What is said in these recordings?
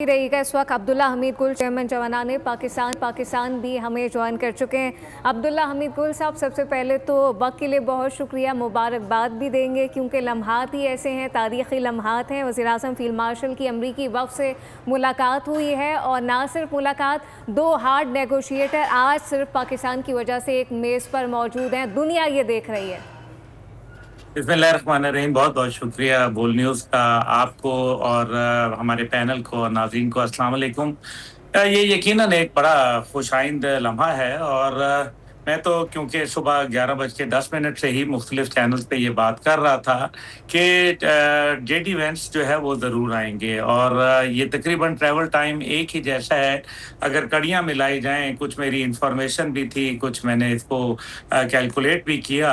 रहिएगा। इस वक्त अब्दुल्ला हमीद गुल चेयरमैन जवानाने पाकिस्तान भी हमें ज्वाइन कर चुके हैं। अब्दुल्ला हमीद गुल साहब, सबसे पहले तो वक्त के लिए बहुत शुक्रिया, मुबारकबाद भी देंगे क्योंकि लम्हात ही ऐसे हैं, तारीख़ी लम्हात हैं। वज़ीर-ए-आज़म फील्ड मार्शल की अमरीकी वफ़द से मुलाकात हुई है और ना सिर्फ मुलाकात, दो हार्ड नेगोशिएटर आज सिर्फ पाकिस्तान की वजह से एक मेज़ पर मौजूद हैं। दुनिया ये देख रही है। बिस्मिल्लाहिर्रहमानिर्रहीम। बहुत बहुत शुक्रिया बोल न्यूज़ का आपको और हमारे पैनल को और नाज़रीन को अस्सलाम वालेकुम। ये यकीनन एक बड़ा खुशाइंद लम्हा है और मैं तो क्योंकि सुबह 11:10 से ही मुख्तलिफ चैनल्स पे ये बात कर रहा था कि जेडी वेंस जो है वो ज़रूर आएंगे और ये तकरीबन ट्रैवल टाइम एक ही जैसा है। अगर कड़ियाँ मिलाई जाएं, कुछ मेरी इंफॉर्मेशन भी थी, कुछ मैंने इसको कैलकुलेट भी किया,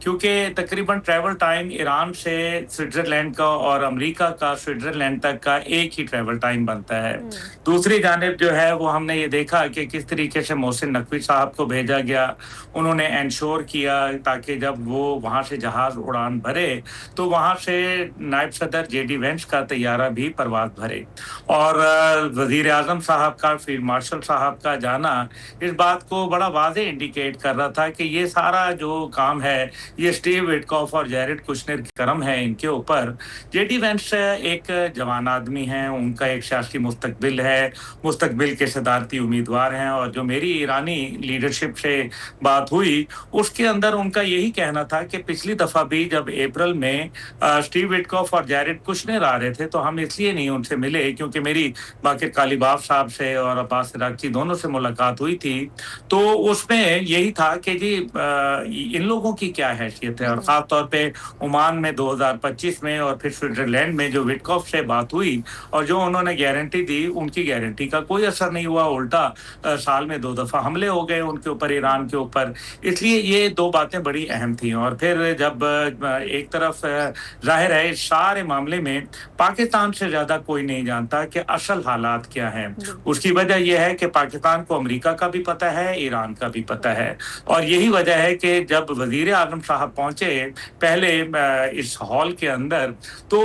क्योंकि तकरीबन ट्रैवल टाइम ईरान से स्विट्ज़रलैंड का और अमेरिका का स्विट्ज़रलैंड तक का एक ही ट्रैवल टाइम बनता है। दूसरी जानिब जो है वो हमने ये देखा कि किस तरीके से मोहसिन नकवी साहब को भेजा गया। उन्होंने एंश्योर किया ताकि जब वो वहाँ से जहाज़ उड़ान भरे तो वहाँ से नायब सदर जेडी वेंस का तैयारा भी परवाज़ भरे और वज़ीर आज़म साहब का, फील्ड मार्शल साहब का जाना इस बात को बड़ा वाज़े इंडिकेट कर रहा था कि ये सारा जो काम है ये स्टीव विटकॉफ और जैरेड कुशनर की करम है इनके ऊपर। जेडी वेंस एक जवान आदमी हैं, उनका एक सियासी मुस्तकबिल है, मुस्तकबिल के सदारती उम्मीदवार हैं और जो मेरी ईरानी लीडरशिप से बात हुई उसके अंदर उनका यही कहना था कि पिछली दफ़ा भी जब अप्रैल में स्टीव विटकॉफ और जैरेड कुशनर आ रहे थे तो हम इसलिए नहीं उनसे मिले क्योंकि मेरी बाकिर कालीबाफ साहब से और अब्बास इराक़ची दोनों से मुलाकात हुई थी। तो उसमें यही था कि जी इन लोगों की क्या हैसियत है और ख़ास तौर पे ओमान में 2025 में और फिर स्विट्ज़रलैंड में जो विटकॉफ से बात हुई और जो उन्होंने गारंटी दी, उनकी गारंटी का कोई असर नहीं हुआ, उल्टा साल में 2 दफ़ा हमले हो गए उनके ऊपर, ईरान के ऊपर। इसलिए ये 2 बातें बड़ी अहम थी और फिर जब एक तरफ ज़ाहिर है इस सारे मामले में पाकिस्तान से ज़्यादा कोई नहीं जानता कि असल हालात क्या हैं। उसकी वजह यह है कि पाकिस्तान को अमेरिका का भी पता है, ईरान का भी पता है और यही वजह है कि जब वज़ीर आज़म साहब पहुँचे पहले इस हॉल के अंदर तो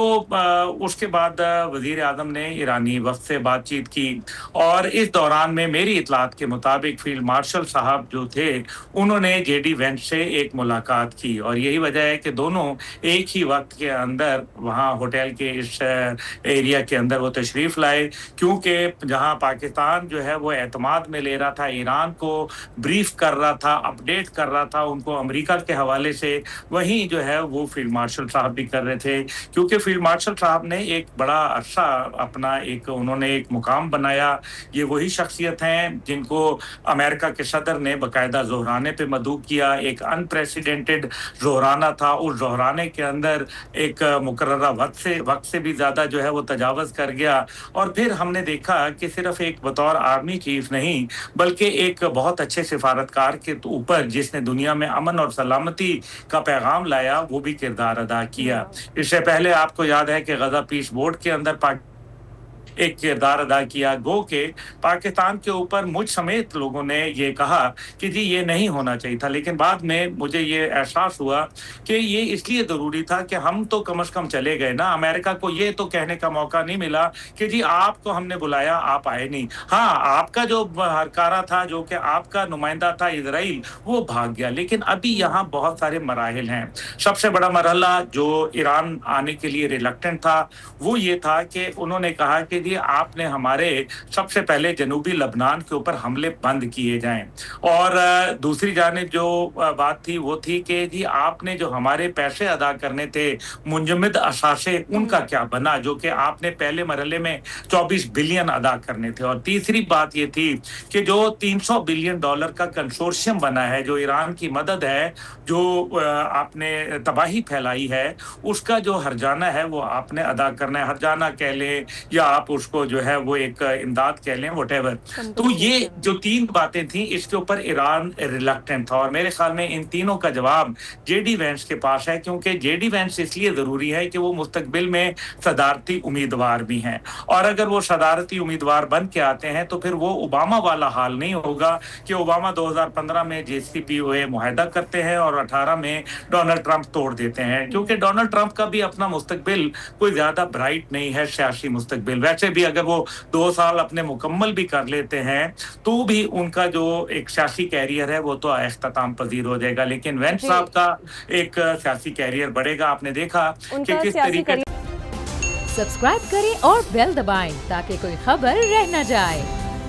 उसके बाद वज़ीर आज़म ने ईरानी वफ़द से बातचीत की और इस दौरान में मेरी इत्तलात के मुताबिक फील्ड मार्शल साहब जो थे उन्होंने जेडी वेंस से एक मुलाकात की और यही वजह है कि दोनों एक ही वक्त के अंदर वहाँ होटल के इस एरिया के अंदर वो तशरीफ़ लाए, क्योंकि जहाँ पाकिस्तान जो है वो एतमाद में ले रहा था, ईरान को ब्रीफ कर रहा था, अपडेट कर रहा था उनको अमेरिका के हवाले से, वहीं जो है वो फील्ड मार्शल साहब भी कर रहे थे। क्योंकि फील्ड मार्शल साहब ने एक बड़ा अरसा अपना उन्होंने एक मुकाम बनाया। ये वही शख्सियत हैं जिनको अमेरिका के सदर ने बाकायदा ज़ोहराने पे मदऊ किया। एक अनप्रेसिडेंटेड ज़ोहराना था, उस ज़ोहराने के अंदर एक मुकर्ररा वक्त से भी ज़्यादा जो है वो तजावज़ कर गया और फिर हमने देखा कि सिर्फ एक बतौर आर्मी चीफ नहीं बल्कि एक बहुत अच्छे सिफारतकार के ऊपर जिसने दुनिया में अमन और सलामती का पैगाम लाया, वो भी किरदार अदा किया। इससे पहले आपको याद है कि गज़ा पीस बोर्ड के अंदर एक किरदार अदा किया। गो के पाकिस्तान के ऊपर मुझ समेत लोगों ने ये कहा कि जी ये नहीं होना चाहिए था, लेकिन बाद में मुझे ये एहसास हुआ कि ये इसलिए ज़रूरी था कि हम तो कम से कम चले गए ना, अमेरिका को ये तो कहने का मौका नहीं मिला कि जी आपको हमने बुलाया, आप आए नहीं। हाँ, आपका जो हरकारा था, जो कि आपका नुमाइंदा था इजराइल, वो भाग गया, लेकिन अभी यहाँ बहुत सारे मराहिल हैं। सबसे बड़ा मरहला जो ईरान आने के लिए रिलक्टेंट था वो ये था कि उन्होंने कहा कि जी आपने हमारे सबसे पहले जनूबी लबनान के ऊपर हमले बंद किए जाएं और दूसरी जानिब जो बात थी वो थी कि जी आपने जो हमारे पैसे अदा करने थे मुंजमद असासे, उनका क्या बना, जो कि आपने पहले मरहले में 24 बिलियन अदा करने थे। और तीसरी बात ये थी कि जो $300 बिलियन का कंसोर्शियम बना है, जो ईरान की मदद है, जो आपने तबाही फैलाई है, उसका जो हर्जाना है वो आपने अदा करना है। हर्जाना कह लें या आप उसको जो है वो एक इमदाद कह लें, व्हाटएवर। तो ये जो 3 बातें थी इसके ऊपर ईरान रिलक्टेंट था और मेरे ख्याल में इन तीनों का जवाब जेडी वेंस के पास है, क्योंकि जेडी वेंस इसलिए ज़रूरी है कि वो मुस्तकबिल में सदारती उम्मीदवार भी हैं और अगर वो सदारती उम्मीदवार बन के आते हैं तो फिर वो ओबामा वाला हाल नहीं होगा कि ओबामा 2015 में JCPOA मुआहदा करते हैं और 18 में डोनाल्ड ट्रंप तोड़ देते हैं, क्योंकि डोनाल्ड ट्रंप का भी अपना मुस्तकबिल कोई ज़्यादा ब्राइट नहीं है, सियासी मुस्तकबिल। वैसे سے بھی अगर वो 2 साल अपने मुकम्मल भी कर लेते हैं, तो भी उनका जो एक सियासी कैरियर है वो तो इख्तिताम पज़ीर हो जाएगा। लेकिन वेंस जी। साहब का एक सियासी कैरियर बढ़ेगा। आपने देखा कि उनका किस सियासी तरीके करियर सब्सक्राइब करें और बेल दबाएं ताकि कोई खबर रह न जाए।